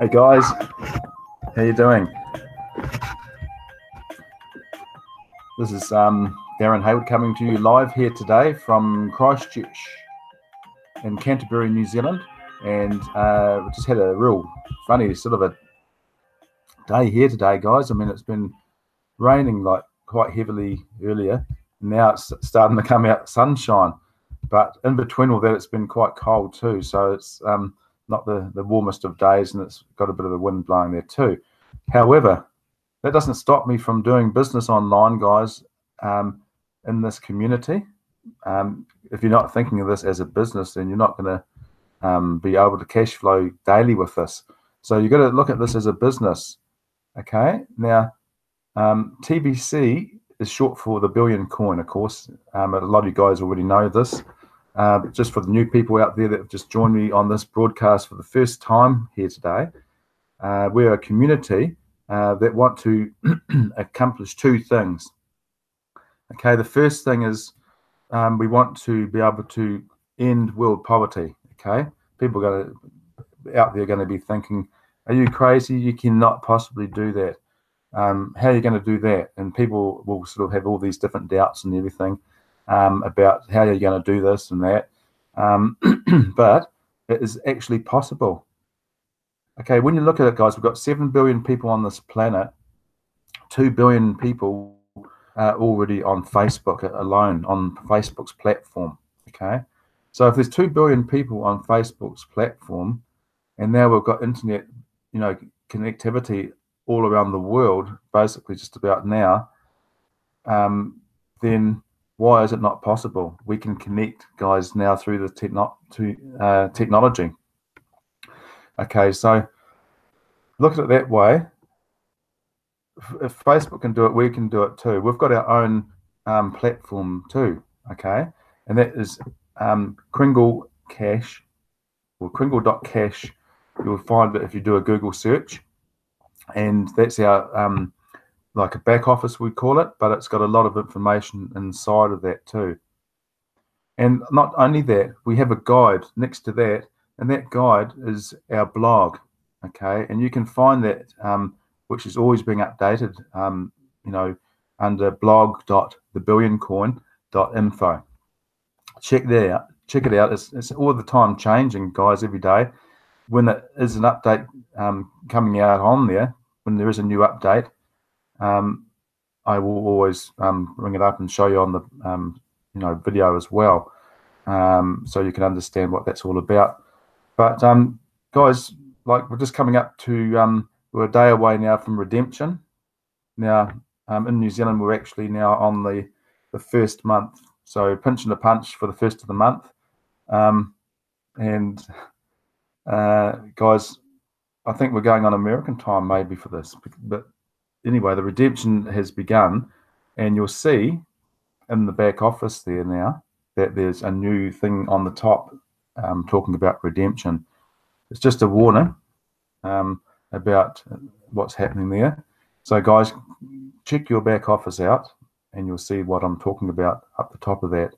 Hey guys, how you doing? This is Darren Hayward coming to you live here today from Christchurch in Canterbury, New Zealand, and we just had a real funny sort of a day here today, guys. I mean, it's been raining like quite heavily earlier, and now it's starting to come out sunshine, but in between all that, it's been quite cold too, so it's not the warmest of days, and it's got a bit of the wind blowing there too. However, that doesn't stop me from doing business online, guys, in this community. If you're not thinking of this as a business, then you're not going to be able to cash flow daily with this. So you've got to look at this as a business. Okay, now TBC is short for the billion coin, of course. A lot of you guys already know this. But just for the new people out there that have just joined me on this broadcast for the first time here today, we're a community that want to accomplish two things. Okay, the first thing is we want to be able to end world poverty. Okay, people out there are going to be thinking, "Are you crazy? You cannot possibly do that. How are you going to do that?" And people will sort of have all these different doubts and everything about how you're going to do this and that. But it is actually possible. Okay, when you look at it, guys, we've got 7 billion people on this planet. 2 billion people already on Facebook alone, on Facebook's platform. Okay, so if there's 2 billion people on Facebook's platform, and now we've got internet, connectivity all around the world, basically just about now, then why is it not possible? We can connect, guys, now through the technology. Okay, so look at it that way. If Facebook can do it, we can do it too. We've got our own platform too, okay? And that is Kringle Cash, or Kringle.cash. You'll find it if you do a Google search. And that's our like a back office, we call it, but it's got a lot of information inside of that too. And not only that, we have a guide next to that, and that guide is our blog, okay? And you can find that, which is always being updated, under blog.thebillioncoin.info. Check it out. It's all the time changing, guys, every day. When it is an update coming out on there, when there is a new update, I will always bring it up and show you on the video as well, so you can understand what that's all about. But guys, like, we're just coming up to we're a day away now from redemption. Now in New Zealand, we're actually now on the first month, so pinch and a punch for the first of the month. And guys, I think we're going on American time maybe for this, but anyway, the redemption has begun, and you'll see in the back office there now that there's a new thing on the top talking about redemption. It's just a warning about what's happening there. So guys, check your back office out, and you'll see what I'm talking about up the top of that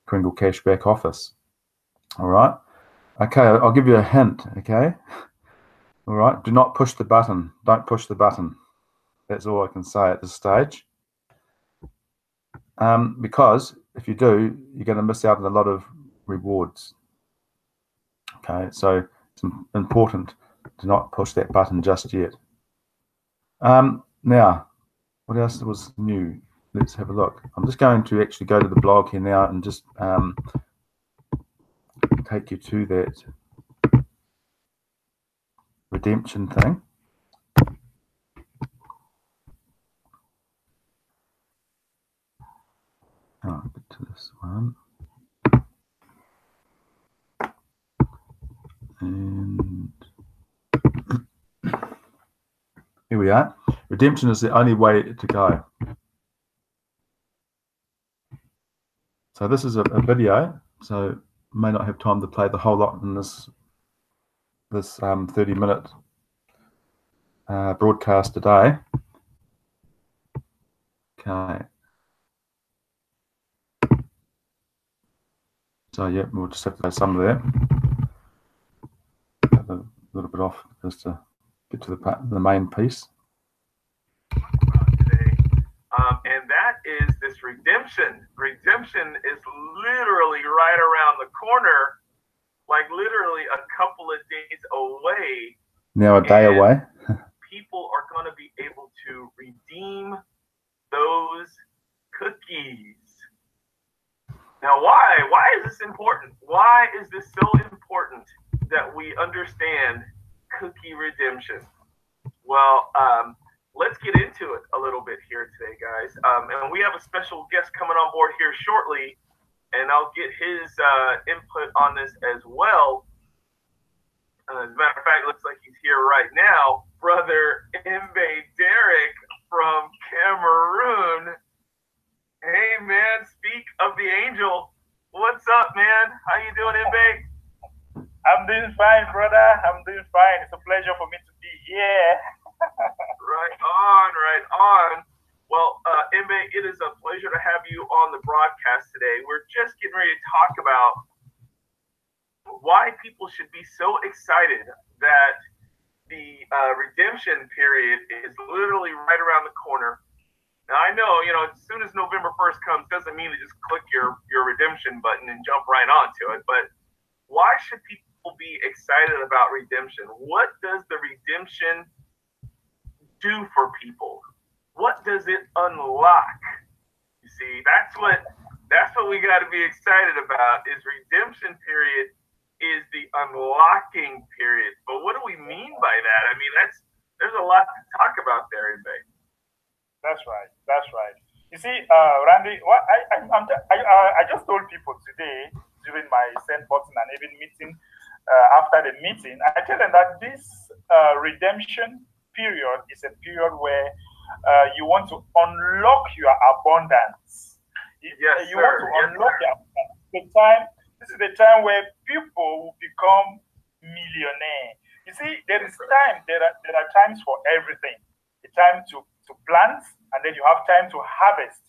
Kringle Cash back office. All right. Okay, I'll give you a hint. Okay. All right. Do not push the button. Don't push the button. That's all I can say at this stage. Because if you do, you're going to miss out on a lot of rewards. Okay, so it's important to not push that button just yet. Now, what else was new? Let's have a look. I'm just going to actually go to the blog here now and just take you to that redemption thing. Oh, get to this one. And here we are. Redemption is the only way to go. So this is a video, so may not have time to play the whole lot in this 30-minute broadcast today. Okay. So yeah, we'll just have to play some of that. A little bit off just to get to the main piece. Today, and that is this redemption. Redemption is literally right around the corner, like literally a couple of days away. Now a day away. People are going to be able to redeem those cookies. Now, why? Why is this important? Why is this so important that we understand cookie redemption? Well, let's get into it a little bit here today, guys. And we have a special guest coming on board here shortly, and I'll get his input on this as well. As a matter of fact, it looks like he's here right now. Brother Mbe Derek from Cameroon. Hey, man, speak of the angel. What's up, man? How you doing, Mbe? I'm doing fine, brother. I'm doing fine. It's a pleasure for me to be here. Right on, right on. Well, Mbe, it is a pleasure to have you on the broadcast today. We're just getting ready to talk about why people should be so excited that the redemption period is literally right around the corner. Now, I know, as soon as November 1st comes, doesn't mean to just click your redemption button and jump right onto it. But why should people be excited about redemption? What does the redemption do for people? What does it unlock? You see, that's what we got to be excited about. Is redemption period is the unlocking period. But what do we mean by that? I mean, there's a lot to talk about there, Mbe. That's right. That's right. You see, Randy, what I just told people today during my send button and even meeting, after the meeting, I tell them that this redemption period is a period where you want to unlock your abundance. Yes, you want to unlock your abundance. This is the time where people will become millionaire. You see, there are times for everything. The time to plant, and then you have time to harvest.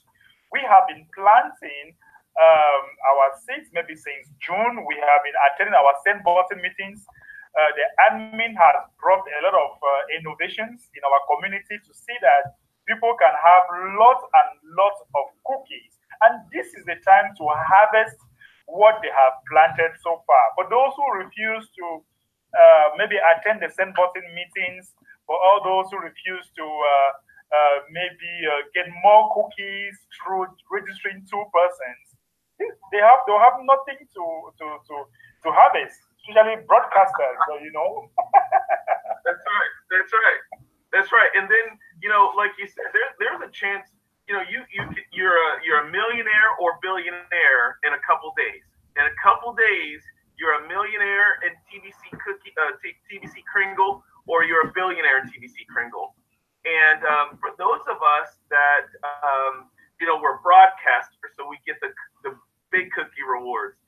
We have been planting our seeds maybe since June. We have been attending our send button meetings. The admin has brought a lot of innovations in our community to see that people can have lots and lots of cookies. And this is the time to harvest what they have planted so far. For those who refuse to maybe attend the send button meetings, for all those who refuse to maybe get more cookies through registering 2 persons, they'll have nothing to harvest, especially broadcasters. So, That's right. And then, like you said, there's a chance. You're a millionaire or billionaire in a couple days. In a couple days, you're a millionaire in TBC Kringle, or you're a billionaire in TBC Kringle. And for those of us that we're broadcasters, so we get the big cookie rewards.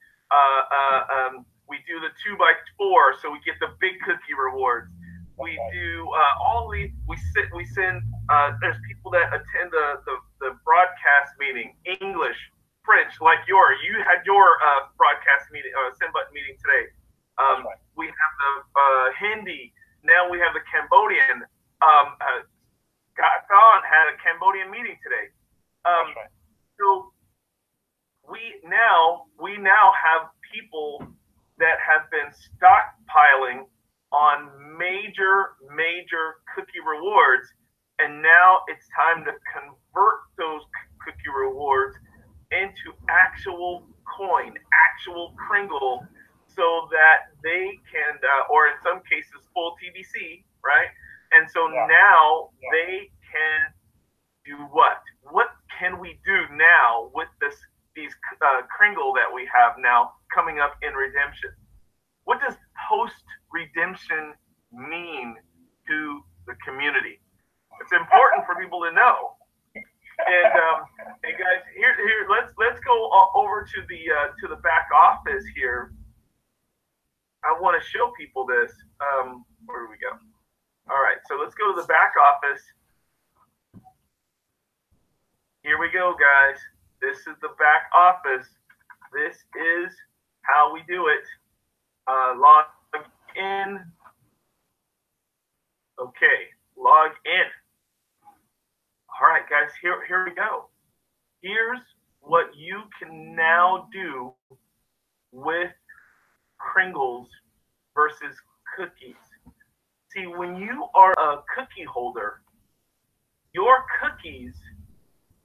We do the 2x4, so we get the big cookie rewards. We do we send. There's people that attend the broadcast meeting, English, French, like you had your broadcast meeting, send button meeting today. We have the Hindi. Now we have the Cambodian. Khan had a Cambodian meeting today. So we now have people that have been stockpiling on major cookie rewards, and now it's time to convert those cookie rewards into actual coin, actual Kringle, so that they can, or in some cases, full TBC, right? And so now they can do what? What can we do now with these Kringle that we have now coming up in redemption? What does post-redemption mean to the community? It's important for people to know. And hey guys, here let's go over to the back office here. I want to show people this. Where do we go? All right, so let's go to the back office. Here we go, guys. This is the back office. This is how we do it. Log in. Okay, log in. All right, guys, here we go. Here's what you can now do with Kringles versus cookies. See, when you are a cookie holder, your cookies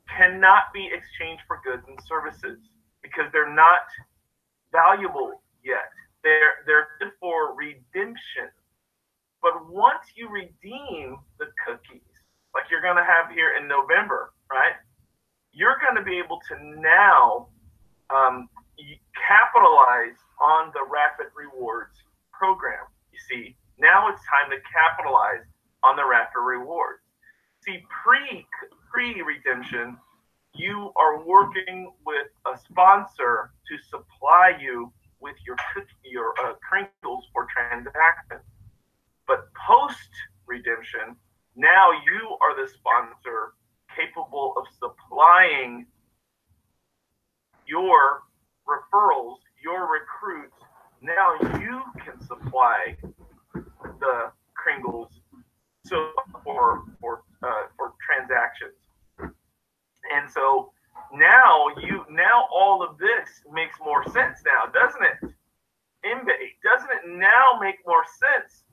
cannot be exchanged for goods and services because they're not valuable yet. They're good for redemption. But once you redeem the cookies, like you're going to have here in November, right? You're going to be able to now capitalize on the Rapid Rewards program. You see, now it's time to capitalize on the Rapid Rewards. See, pre-redemption, you are working with a sponsor to supply you with your Kringles for transaction. But post-redemption, now you are the sponsor capable of supplying your referrals, your recruits. Now you can supply the Kringles for transactions. And so now all of this makes more sense now, doesn't it? Mbe, doesn't it now make more sense?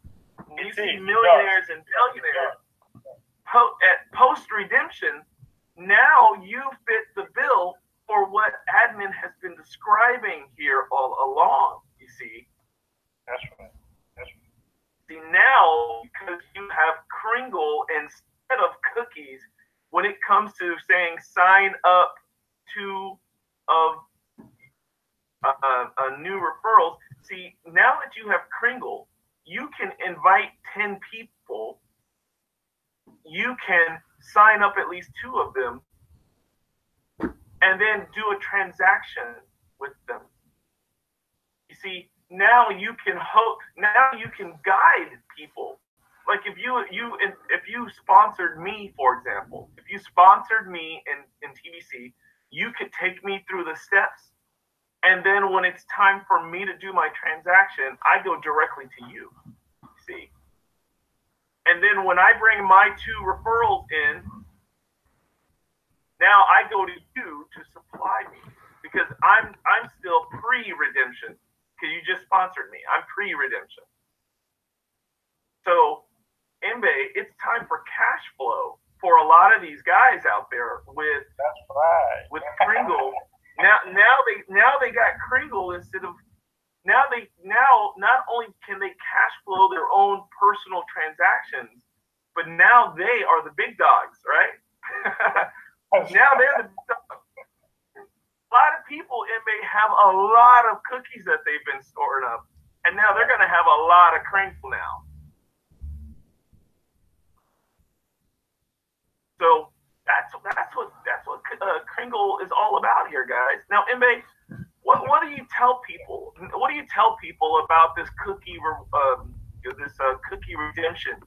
When you see millionaires and billionaires at post-redemption, now you fit the bill for what admin has been describing here all along, you see. That's right. That's right. See, now, because you have Kringle instead of cookies, when it comes to saying sign up to new referrals, see, now that you have Kringle, you can invite 10 people. You can sign up at least 2 of them and then do a transaction with them. You see, now you can guide people. Like if you sponsored me, for example, if you sponsored me in TBC, you could take me through the steps. And then when it's time for me to do my transaction, I go directly to you. See? And then when I bring my 2 referrals in, now I go to you to supply me because I'm still pre-redemption because you just sponsored me. I'm pre-redemption. So, Mbe, it's time for cash flow for a lot of these guys out there with Kringle. Now they got Kringle instead of now not only can they cash flow their own personal transactions, but now they are the big dogs, right? Now they're the big dogs. A lot of people may have a lot of cookies that they've been storing up, and now they're going to have a lot of Kringle now. So that's what Kringle is all about here, guys. Now, Mbe, what do you tell people? What do you tell people about this cookie redemption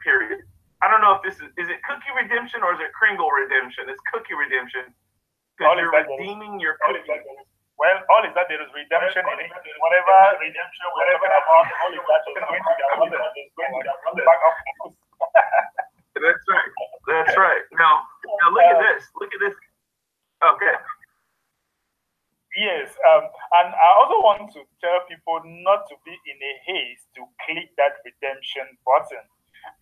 period? I don't know if this is it cookie redemption or is it Kringle redemption? It's cookie redemption because you're redeeming your cookies. Well, all is that there is redemption in it. Whatever redemption, whatever amount, all is that is going to the back of. That's right. That's right. Now look at this. Look at this. Okay. Yes, and I also want to tell people not to be in a haste to click that redemption button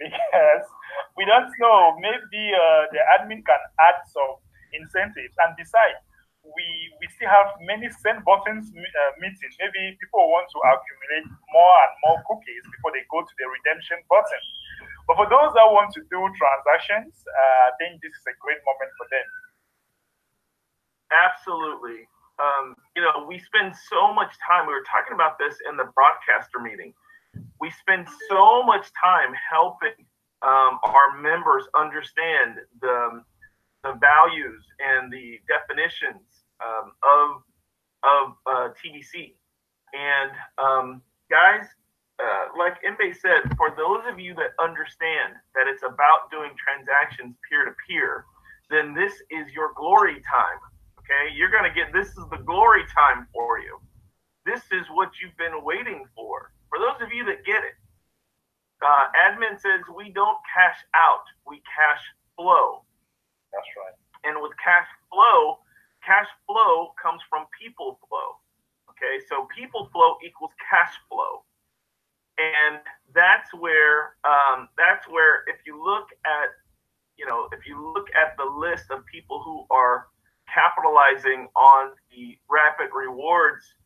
because we don't know. Maybe the admin can add some incentives, and besides, we still have many send buttons meetings. Maybe people want to accumulate more and more cookies before they go to the redemption button. But for those that want to do transactions, I think this is a great moment for them. Absolutely. We spend so much time. We were talking about this in the broadcaster meeting. We spend so much time helping our members understand the values and the definitions of TBC. And guys, like Mbe said, for those of you that understand that it's about doing transactions peer-to-peer, then this is your glory time. Okay, you're going to get, this is the glory time for you. this is what you've been waiting for. For those of you that get it, admin says we don't cash out, we cash flow. That's right. And with cash flow comes from people flow. Okay, so people flow equals cash flow. And that's where if you look at, the list of people who are capitalizing on the rapid rewards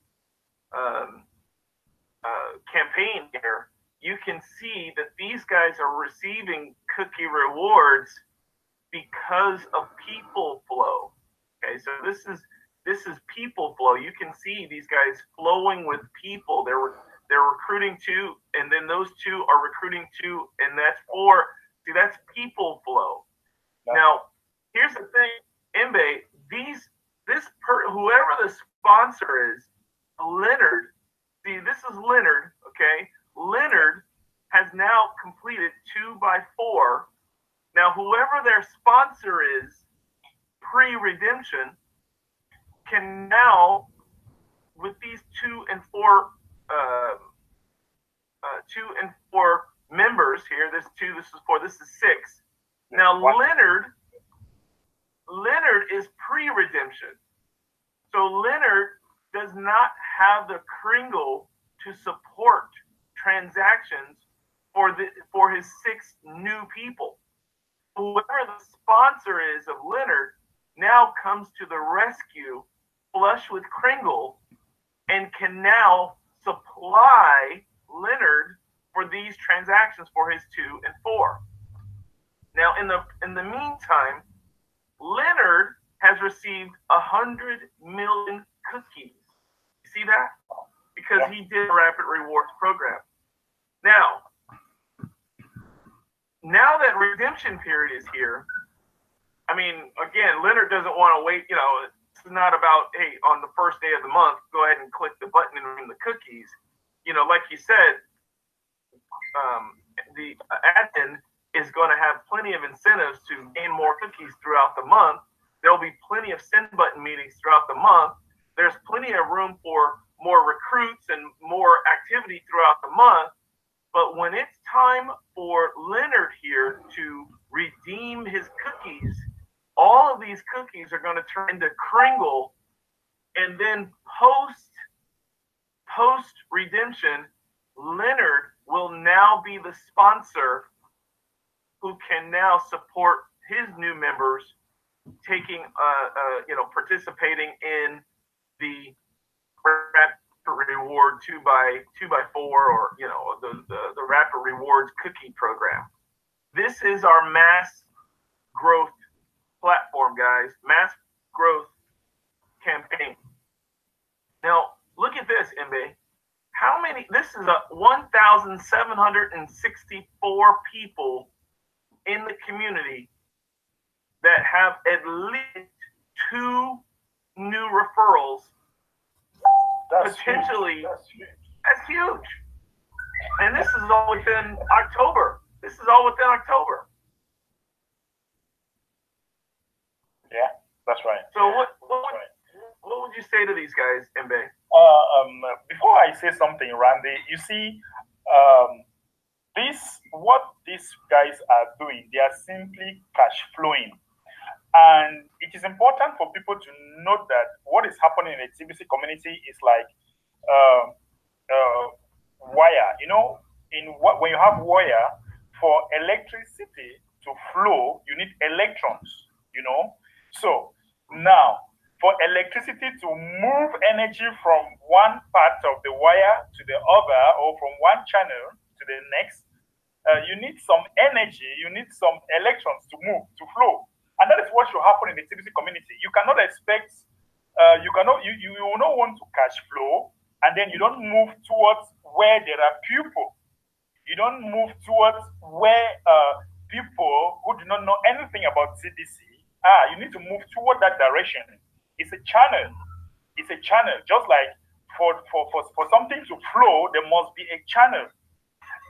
campaign here, you can see that these guys are receiving cookie rewards because of people flow. Okay, so this is people flow. You can see these guys flowing with people. They're recruiting two, and then those two are recruiting two, and that's four. See, that's people flow. Now, here's the thing, Mbe, whoever the sponsor is, Leonard. See, this is Leonard. Okay, Leonard has now completed 2x4. Now, whoever their sponsor is, pre-redemption, can now, with these 2 and 4 members here, this is 2, this is 4, this is 6. Now, Leonard is pre-redemption. So Leonard does not have the kringle to support transactions for his 6 new people. Whoever the sponsor is of Leonard now comes to the rescue, flush with kringle, and can now supply Leonard for these transactions for his 2 and 4. Now, in the meantime, Leonard has received 100 million cookies. You see that? Because he did a rapid rewards program. Now that redemption period is here, I mean, again, Leonard doesn't want to wait. It's not about, hey, on the first day of the month, go ahead and click the button and win the cookies. Like you said, the admin is going to have plenty of incentives to gain more cookies throughout the month. There'll be plenty of send button meetings throughout the month. There's plenty of room for more recruits and more activity throughout the month. But when it's time for Leonard here to redeem his cookies, all of these cookies are going to turn into kringle, and then post redemption, Leonard will now be the sponsor who can now support his new members taking participating in the rapid reward 2x4 or the rapid rewards cookie program. This is our mass growth platform, guys. Mass growth campaign. Now look at this, Mbe. How many? This is 1,764 people in the community that have at least 2 new referrals. Potentially, that's huge. And this is all within October. Yeah, that's right. So what would you say to these guys, Mbe? Before I say something, Randy, you see, what these guys are doing, they are simply cash flowing. And it is important for people to note that what is happening in the TBC community is like wire. When you have wire, for electricity to flow, you need electrons, So now, for electricity to move energy from one part of the wire to the other, or from one channel to the next, you need some energy, you need some electrons to move, to flow. And that is what should happen in the TBC community. You cannot expect, you will not want to cash flow, and then you don't move towards where there are people. You don't move towards where people who do not know anything about TBC are. You need to move toward that direction. It's a channel. It's a channel. Just like for something to flow, there must be a channel.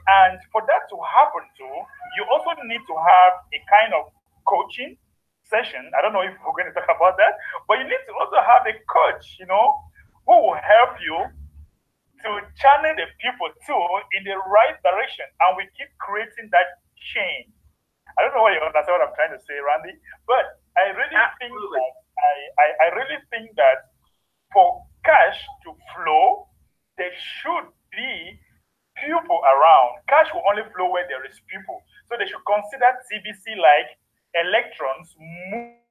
And for that to happen too, you also need to have a kind of coaching session. I don't know if we're going to talk about that, but you need to also have a coach, who will help you to channel the people too in the right direction, and we keep creating that change. I don't know what you understand what I'm trying to say, Randy, but I really think that I really think that for cash to flow, there should be people around. Cash will only flow where there is people. So they should consider TBC like electrons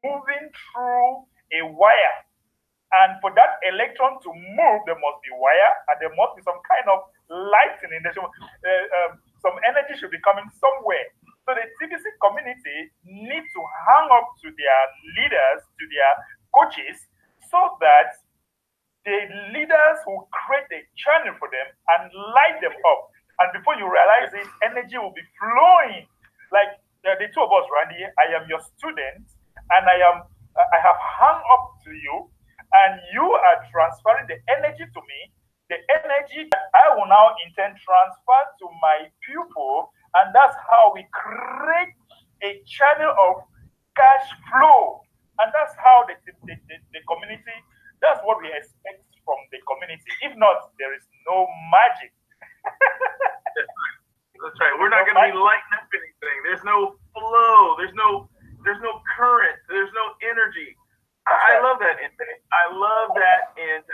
moving through a wire. And for that electron to move, there must be wire, and there must be some kind of lightning. Some energy should be coming somewhere. So the TBC community need to hang up to their leaders, to their coaches, so that the leaders will create a channel for them and light them up. And before you realize it, energy will be flowing. Like the two of us, Randy, I am your student, and I have hung up to you, and you are transferring the energy to me, the energy that I will now in turn transfer to my pupil, and that's how we create a channel of cash flow. And that's how the community, that's what we expect from the community. If not, there is no magic. That's right. We're not going to be lighting up anything. There's no flow. There's no current. There's no energy. I love that. I love that. And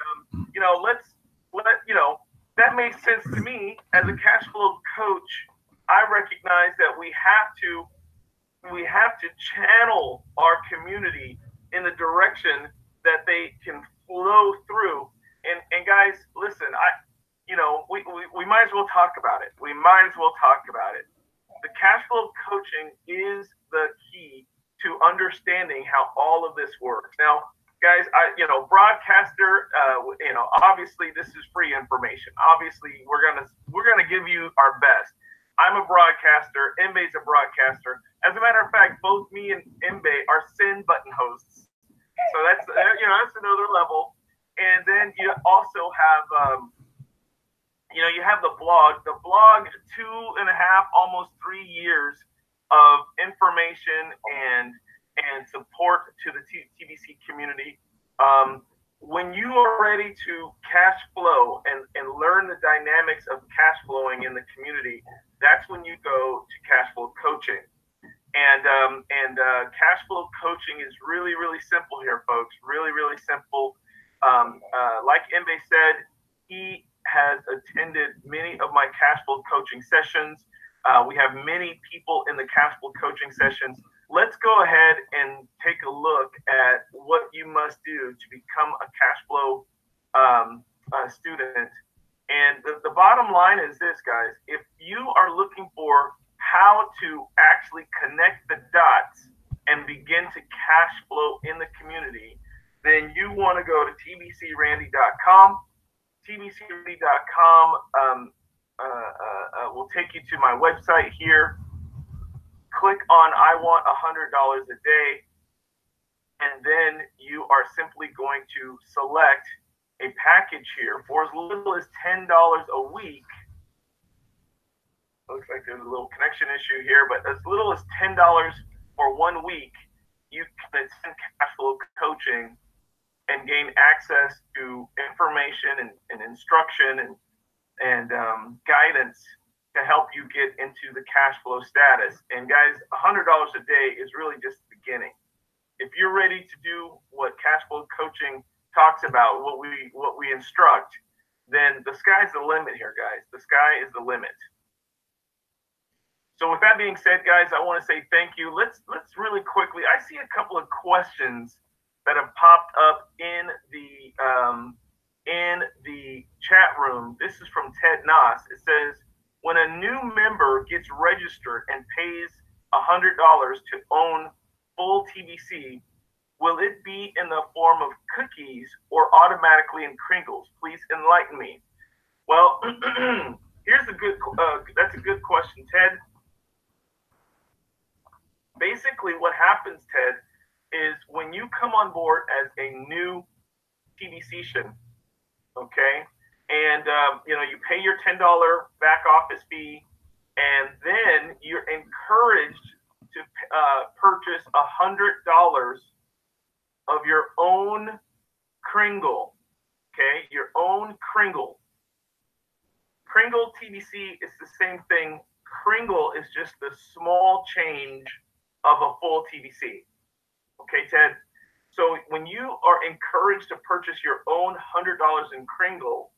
that makes sense to me as a cash flow coach. I recognize that we have to channel our community in the direction that they can flow through. And guys, listen, we might as well talk about it. The cash flow coaching is the key to understanding how all of this works. Now, guys, broadcaster, obviously this is free information. Obviously, we're gonna give you our best. I'm a broadcaster. Mbe's a broadcaster. As a matter of fact, both me and Mbe are send button hosts. So that's another level. And then you also have you have the blog. The blog, 2.5, almost 3 years of information and support to the TBC community. When you are ready to cash flow and learn the dynamics of cash flowing in the community, that's when you go to cash flow coaching. And cash flow coaching is really, really simple here, folks. Really, really simple. Like Mbe said, he has attended many of my cash flow coaching sessions. We have many people in the cash flow coaching sessions. Let's go ahead and take a look at what you must do to become a cash flow student. And the bottom line is this, guys. If you are looking for how to actually connect the dots and begin to cash flow in the community, then you want to go to tbcrandy.com. tbcrandy.com will take you to my website here. Click on I want $100 a day, and then you are simply going to select a package here for as little as $10 a week. Looks like there's a little connection issue here, but as little as $10 for 1 week, you can attend cash flow coaching and gain access to information and instruction and guidance to help you get into the cash flow status. And guys, $100 a day is really just the beginning. If you're ready to do what cash flow coaching talks about, what we instruct, then the sky's the limit here, guys. The sky is the limit. So with that being said, guys, I want to say thank you. Let's really quickly, I see a couple of questions that have popped up in the chat room. This is from Ted Noss. It says, when a new member gets registered and pays $100 to own full TBC, will it be in the form of cookies or automatically in Kringles? Please enlighten me. Well, that's a good question, Ted. Basically, what happens, Ted, is when you come on board as a new TBCian, okay, and you pay your $10 back office fee, and then you're encouraged to purchase $100 of your own Kringle, okay, your own Kringle. Kringle TBC is the same thing. Kringle is just the small change of a full TBC. Okay, Ted? So when you are encouraged to purchase your own $100 in Kringle,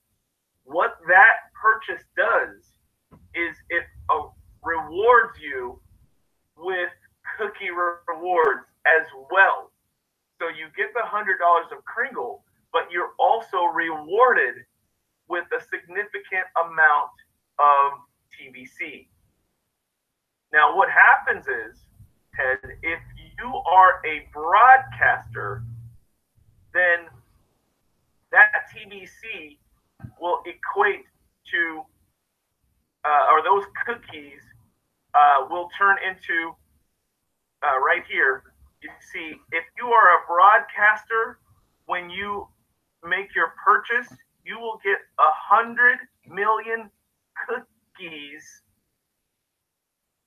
what that purchase does is it rewards you with cookie rewards as well. So you get the $100 of Kringle, but you're also rewarded with a significant amount of TBC. Now, what happens is, Ted, if you are a broadcaster, then that TBC will equate to, or those cookies will turn into, right here, you see, if you are a broadcaster, when you make your purchase, you will get 100 million cookies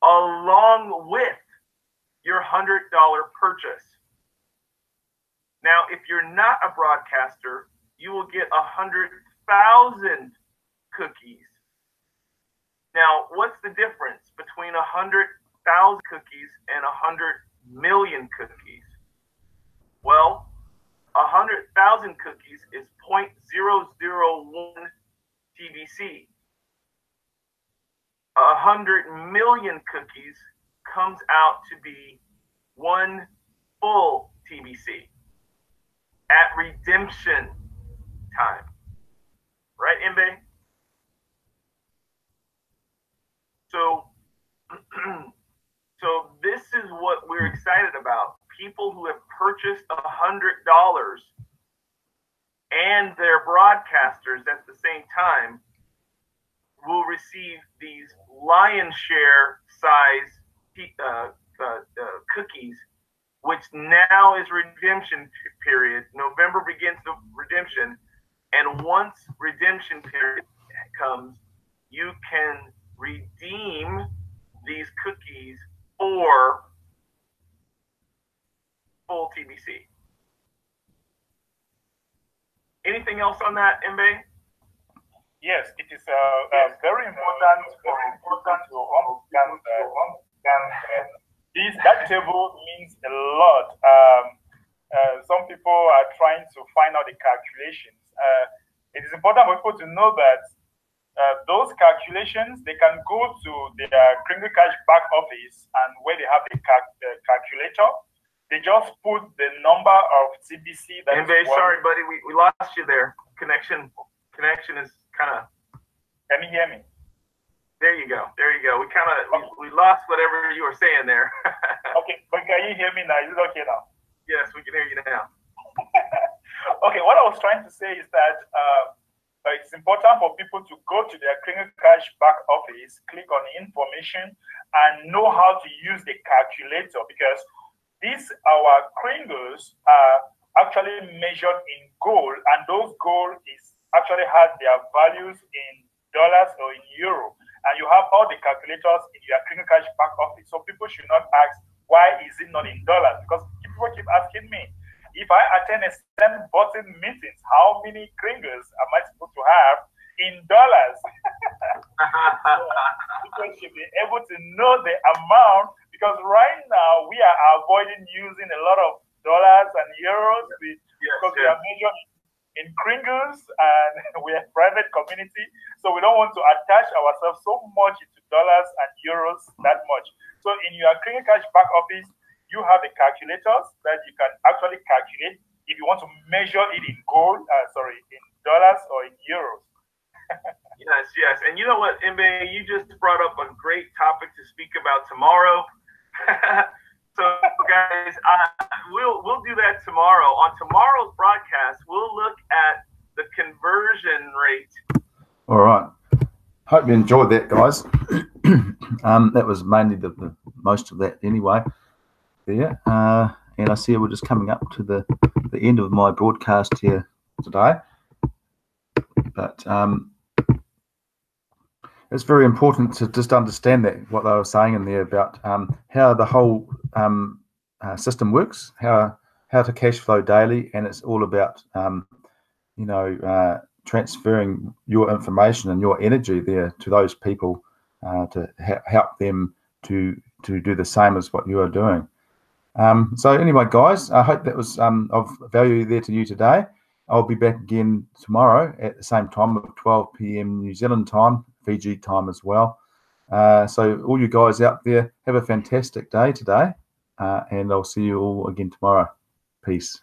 along with your $100 purchase. Now, if you're not a broadcaster, you will get 100,000 cookies. Now, what's the difference between 100,000 cookies and 100 million cookies? Well, 100,000 cookies is 0.001 TBC. 100 million cookies comes out to be 1 full TBC at redemption time. Right, Mbe? So, so this is what we're excited about. People who have purchased $100 and their broadcasters at the same time will receive these lion's share size cookies, which now is redemption period. November begins the redemption, and once redemption period comes, you can redeem these cookies for full TBC. Anything else on that, Mbe? Yes, it is very important to understand that table means a lot. Some people are trying to find out the calculations. It is important for people to know that those calculations, they can go to their Kringle Cash back office, and where they have the calculator, they just put the number of TBC. Mbe, sorry, buddy, we lost you there. Connection is kind of. Can you hear me? There you go. There you go. We lost whatever you were saying there. Okay, but can you hear me now? Is it okay now? Yes, we can hear you now. Okay, what I was trying to say is that it's important for people to go to their Kringle Cash back office, click on information, and know how to use the calculator, because these our Kringles are actually measured in gold, and those gold is actually has their values in dollars or in euro, and you have all the calculators in your Kringle Cash back office. So people should not ask, why is it not in dollars? Because people keep asking me, if I attend a send button meetings, how many Kringles am I supposed to have in dollars? So people should be able to know the amount, because right now we are avoiding using a lot of dollars and euros because we are measured in Kringles, and we are a private community, so we don't want to attach ourselves so much into dollars and euros that much. So in your Kringle Cash back office, you have the calculators that you can actually calculate if you want to measure it in gold, in dollars or in euros. Yes. And you know what, Mbe, you just brought up a great topic to speak about tomorrow. So guys, we'll do that tomorrow. On tomorrow's broadcast, we'll look at the conversion rate. All right. Hope you enjoyed that, guys. That was mainly the most of that anyway. There. And I see we're just coming up to the end of my broadcast here today. But it's very important to just understand that, what they were saying in there about how the whole system works, how to cash flow daily, and it's all about transferring your information and your energy there to those people to help them to do the same as what you are doing. So anyway, guys, I hope that was of value there to you today. I'll be back again tomorrow at the same time of 12 p.m. New Zealand time, Fiji time as well. So all you guys out there, have a fantastic day today, and I'll see you all again tomorrow. Peace.